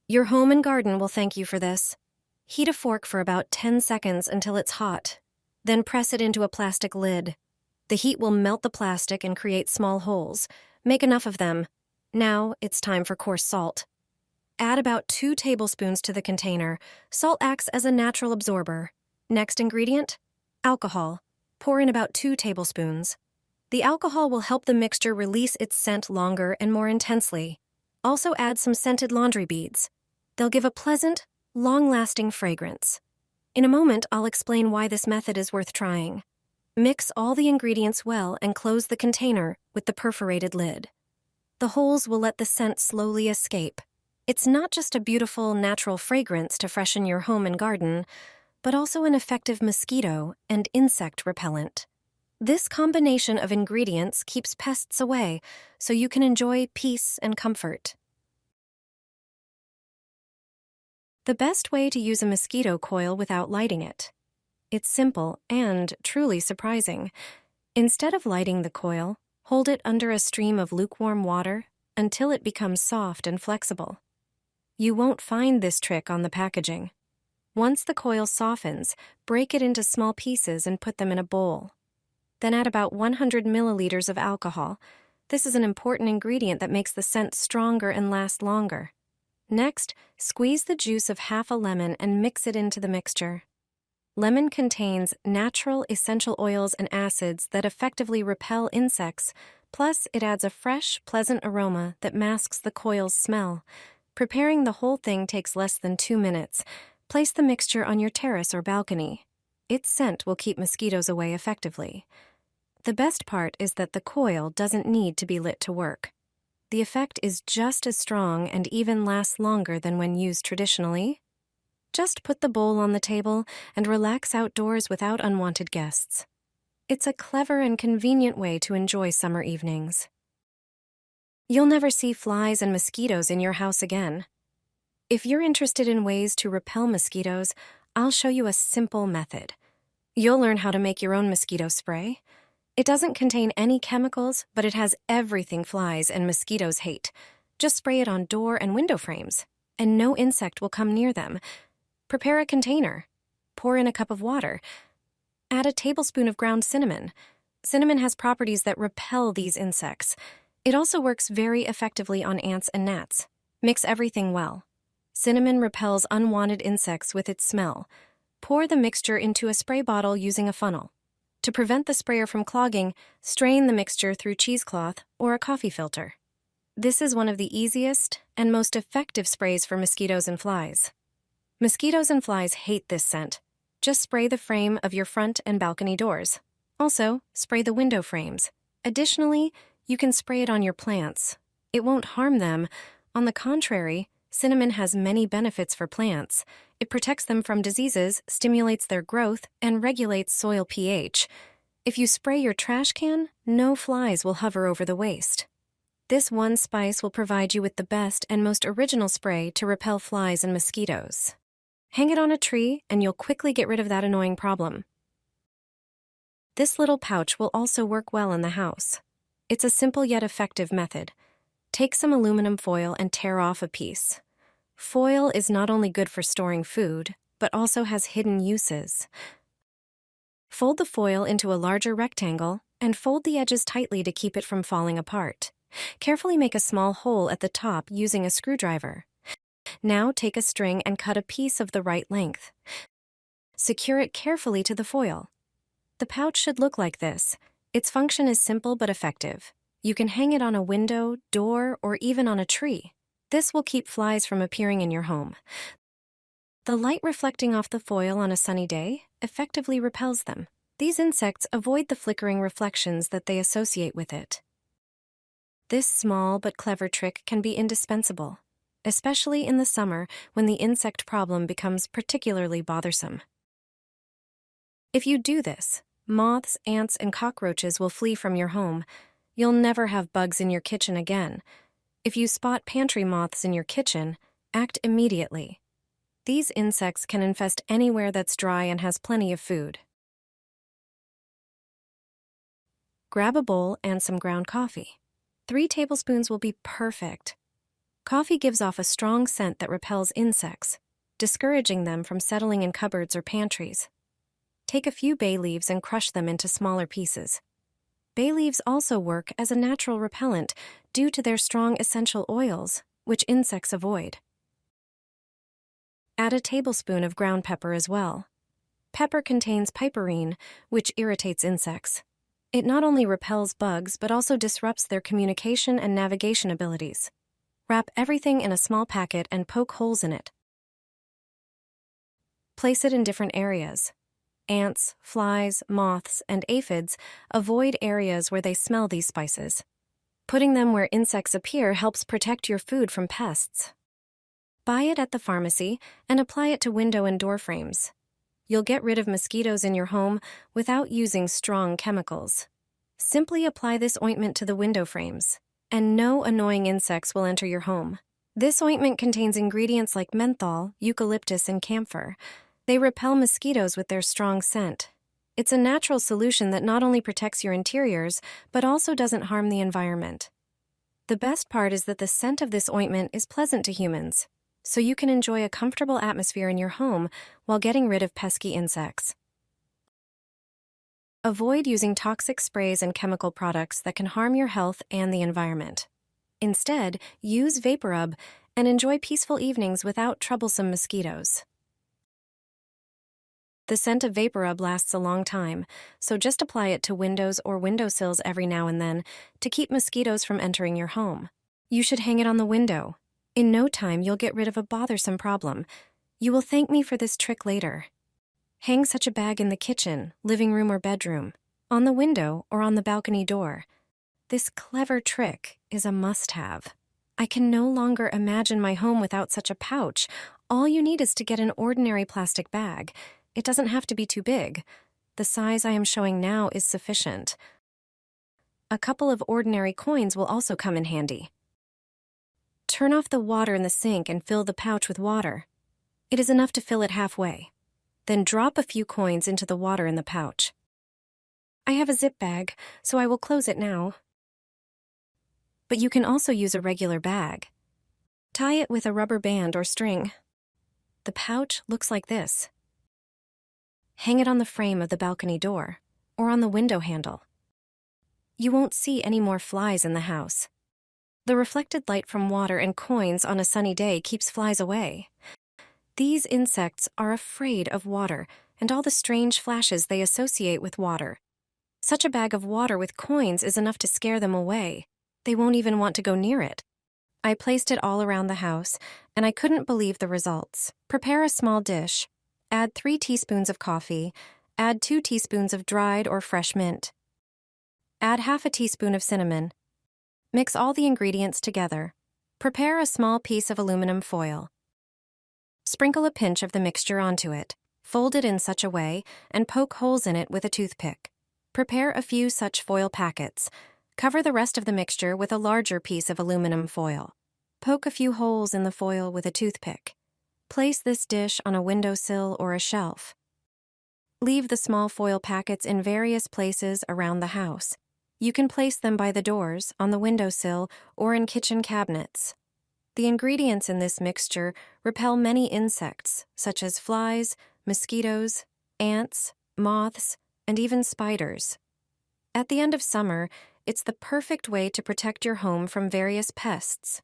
Your home and garden will thank you for this. Heat a fork for about 10 seconds until it's hot. Then press it into a plastic lid. The heat will melt the plastic and create small holes. Make enough of them. Now it's time for coarse salt. Add about 2 tablespoons to the container. Salt acts as a natural absorber. Next ingredient, alcohol. Pour in about 2 tablespoons. The alcohol will help the mixture release its scent longer and more intensely. Also add some scented laundry beads. They'll give a pleasant, long-lasting fragrance. In a moment, I'll explain why this method is worth trying. Mix all the ingredients well and close the container with the perforated lid. The holes will let the scent slowly escape. It's not just a beautiful, natural fragrance to freshen your home and garden, but also an effective mosquito and insect repellent. This combination of ingredients keeps pests away, so you can enjoy peace and comfort. The best way to use a mosquito coil without lighting it. It's simple and truly surprising. Instead of lighting the coil, hold it under a stream of lukewarm water until it becomes soft and flexible. You won't find this trick on the packaging. Once the coil softens, break it into small pieces and put them in a bowl. Then add about 100 milliliters of alcohol. This is an important ingredient that makes the scent stronger and last longer. Next, squeeze the juice of half a lemon and mix it into the mixture. Lemon contains natural essential oils and acids that effectively repel insects, plus it adds a fresh, pleasant aroma that masks the coil's smell. Preparing the whole thing takes less than 2 minutes. Place the mixture on your terrace or balcony. Its scent will keep mosquitoes away effectively. The best part is that the coil doesn't need to be lit to work. The effect is just as strong and even lasts longer than when used traditionally. Just put the bowl on the table and relax outdoors without unwanted guests. It's a clever and convenient way to enjoy summer evenings. You'll never see flies and mosquitoes in your house again. If you're interested in ways to repel mosquitoes, I'll show you a simple method. You'll learn how to make your own mosquito spray. It doesn't contain any chemicals, but it has everything flies and mosquitoes hate. Just spray it on door and window frames, and no insect will come near them. Prepare a container. Pour in a cup of water. Add a tablespoon of ground cinnamon. Cinnamon has properties that repel these insects. It also works very effectively on ants and gnats. Mix everything well. Cinnamon repels unwanted insects with its smell. Pour the mixture into a spray bottle using a funnel. To prevent the sprayer from clogging, strain the mixture through cheesecloth or a coffee filter. This is one of the easiest and most effective sprays for mosquitoes and flies. Mosquitoes and flies hate this scent. Just spray the frame of your front and balcony doors. Also, spray the window frames. Additionally, you can spray it on your plants. It won't harm them. On the contrary, cinnamon has many benefits for plants. It protects them from diseases, stimulates their growth, and regulates soil pH. If you spray your trash can, no flies will hover over the waste. This one spice will provide you with the best and most original spray to repel flies and mosquitoes. Hang it on a tree, and you'll quickly get rid of that annoying problem. This little pouch will also work well in the house. It's a simple yet effective method. Take some aluminum foil and tear off a piece. Foil is not only good for storing food, but also has hidden uses. Fold the foil into a larger rectangle and fold the edges tightly to keep it from falling apart. Carefully make a small hole at the top using a screwdriver. Now take a string and cut a piece of the right length. Secure it carefully to the foil. The pouch should look like this. Its function is simple but effective. You can hang it on a window, door, or even on a tree. This will keep flies from appearing in your home. The light reflecting off the foil on a sunny day effectively repels them. These insects avoid the flickering reflections that they associate with it. This small but clever trick can be indispensable, especially in the summer when the insect problem becomes particularly bothersome. If you do this, moths, ants, and cockroaches will flee from your home. You'll never have bugs in your kitchen again. If you spot pantry moths in your kitchen, act immediately. These insects can infest anywhere that's dry and has plenty of food. Grab a bowl and some ground coffee. 3 tablespoons will be perfect. Coffee gives off a strong scent that repels insects, discouraging them from settling in cupboards or pantries. Take a few bay leaves and crush them into smaller pieces. Bay leaves also work as a natural repellent due to their strong essential oils, which insects avoid. Add a tablespoon of ground pepper as well. Pepper contains piperine, which irritates insects. It not only repels bugs but also disrupts their communication and navigation abilities. Wrap everything in a small packet and poke holes in it. Place it in different areas. Ants, flies, moths, and aphids avoid areas where they smell these spices. Putting them where insects appear helps protect your food from pests. Buy it at the pharmacy and apply it to window and door frames. You'll get rid of mosquitoes in your home without using strong chemicals. Simply apply this ointment to the window frames, and no annoying insects will enter your home. This ointment contains ingredients like menthol, eucalyptus, and camphor. They repel mosquitoes with their strong scent. It's a natural solution that not only protects your interiors, but also doesn't harm the environment. The best part is that the scent of this ointment is pleasant to humans, so you can enjoy a comfortable atmosphere in your home while getting rid of pesky insects. Avoid using toxic sprays and chemical products that can harm your health and the environment. Instead, use VapoRub and enjoy peaceful evenings without troublesome mosquitoes. The scent of VapoRub lasts a long time, so just apply it to windows or windowsills every now and then to keep mosquitoes from entering your home. You should hang it on the window. In no time, you'll get rid of a bothersome problem. You will thank me for this trick later. Hang such a bag in the kitchen, living room, or bedroom, on the window or on the balcony door. This clever trick is a must-have. I can no longer imagine my home without such a pouch. All you need is to get an ordinary plastic bag. It doesn't have to be too big. The size I am showing now is sufficient. A couple of ordinary coins will also come in handy. Turn off the water in the sink and fill the pouch with water. It is enough to fill it halfway. Then drop a few coins into the water in the pouch. I have a zip bag, so I will close it now. But you can also use a regular bag. Tie it with a rubber band or string. The pouch looks like this. Hang it on the frame of the balcony door or on the window handle. You won't see any more flies in the house. The reflected light from water and coins on a sunny day keeps flies away. These insects are afraid of water and all the strange flashes they associate with water. Such a bag of water with coins is enough to scare them away. They won't even want to go near it. I placed it all around the house, and I couldn't believe the results. Prepare a small dish. Add 3 teaspoons of coffee. Add 2 teaspoons of dried or fresh mint. Add half a teaspoon of cinnamon. Mix all the ingredients together. Prepare a small piece of aluminum foil. Sprinkle a pinch of the mixture onto it. Fold it in such a way and poke holes in it with a toothpick. Prepare a few such foil packets. Cover the rest of the mixture with a larger piece of aluminum foil. Poke a few holes in the foil with a toothpick. Place this dish on a windowsill or a shelf. Leave the small foil packets in various places around the house. You can place them by the doors, on the windowsill, or in kitchen cabinets. The ingredients in this mixture repel many insects, such as flies, mosquitoes, ants, moths, and even spiders. At the end of summer, it's the perfect way to protect your home from various pests.